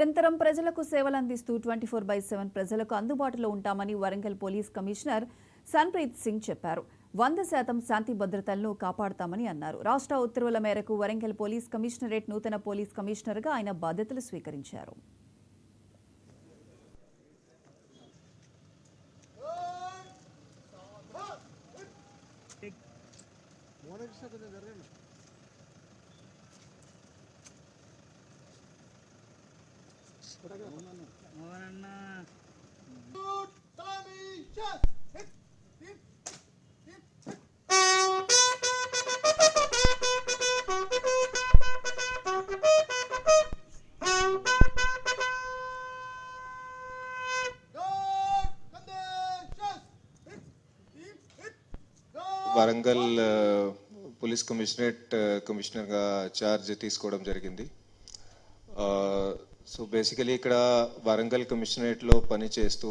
నిరంతరం ప్రజలకు సేవలు అందిస్తూ 24/7 ప్రజలకు అందుబాటులో ఉంటామని వరంగల్ పోలీస్ కమిషనర్ సన్ప్రీత్ సింగ్ చెప్పారు. 100% శాంతి భద్రతలను కాపాడతామని అన్నారు. రాష్ట్ర ఉత్తర్వుల మేరకు వరంగల్ పోలీస్ కమిషనరేట్ నూతన పోలీస్ కమిషనర్గా ఆయన బాధ్యతలు స్వీకరించారు. వరంగల్ పోలీస్ కమిషనర్గా ఛార్జ్ తీసుకోవడం జరిగింది. సో బేసికలీ ఇక్కడ వరంగల్ కమిషనరేట్లో పని చేస్తూ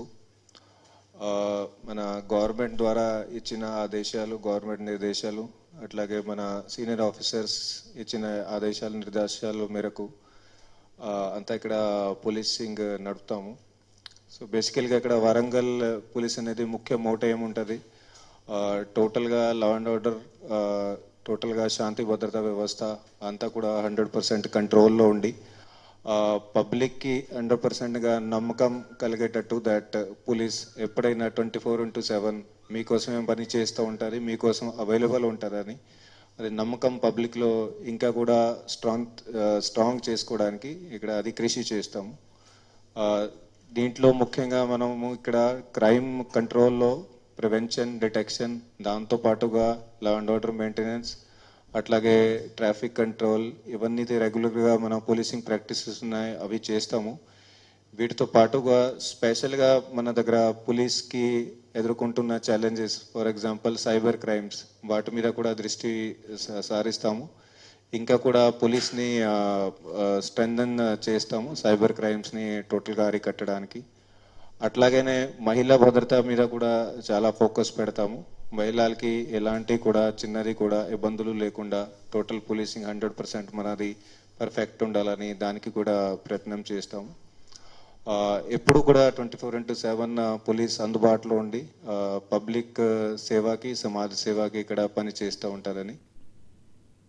మన గవర్నమెంట్ ద్వారా ఇచ్చిన ఆదేశాలు, గవర్నమెంట్ నిర్దేశాలు, అట్లాగే మన సీనియర్ ఆఫీసర్స్ ఇచ్చిన ఆదేశాలు, నిర్దేశాల మేరకు అంతా ఇక్కడ పోలీసింగ్ నడుపుతాము. సో బేసికల్గా ఇక్కడ వరంగల్ పోలీస్ అనేది ముఖ్య మోటో ఏముంటుంది, టోటల్గా లా అండ్ ఆర్డర్, టోటల్గా శాంతి భద్రతా వ్యవస్థ అంతా కూడా 100% కంట్రోల్లో ఉండి పబ్లిక్కి 100%గా నమ్మకం కలిగేటట్టు దట్ పోలీస్ ఎప్పుడైనా 24/7 మీకోసమే పని చేస్తూ ఉంటుంది, మీకోసం అవైలబుల్ ఉంటుందని అది నమ్మకం పబ్లిక్లో ఇంకా కూడా స్ట్రాంగ్ చేసుకోవడానికి ఇక్కడ అది కృషి చేస్తాము. దీంట్లో ముఖ్యంగా మనము ఇక్కడ క్రైమ్ కంట్రోల్లో ప్రివెన్షన్, డిటెక్షన్, దాంతోపాటుగా లా అండ్ ఆర్డర్ మెయింటెనెన్స్, అట్లాగే ట్రాఫిక్ కంట్రోల్, ఇవన్నీ రెగ్యులర్గా మన పోలీసింగ్ ప్రాక్టీసెస్ ఉన్నాయి, అవి చేస్తాము. వీటితో పాటుగా స్పెషల్గా మన దగ్గర పోలీస్కి ఎదుర్కొంటున్న challenges, for example cyber crimes, వాటి మీద కూడా దృష్టి సారిస్తాము. ఇంకా కూడా పోలీస్ని స్ట్రెంథన్ చేస్తాము సైబర్ క్రైమ్స్ని టోటల్గా అరికట్టడానికి. అట్లాగనే మహిళా భద్రత మీద కూడా చాలా ఫోకస్ పెడతాము. మహిళలకి ఎలాంటి కూడా చిన్నది కూడా ఇబ్బందులు లేకుండా టోటల్ పోలీసింగ్ 100% మనది పర్ఫెక్ట్ ఉండాలని దానికి కూడా ప్రయత్నం చేస్తాము. ఎప్పుడు కూడా 24/7 పోలీస్ అందుబాటులో ఉండి పబ్లిక్ సేవకి, సమాజ సేవకి ఇక్కడ పని చేస్తూ ఉంటారని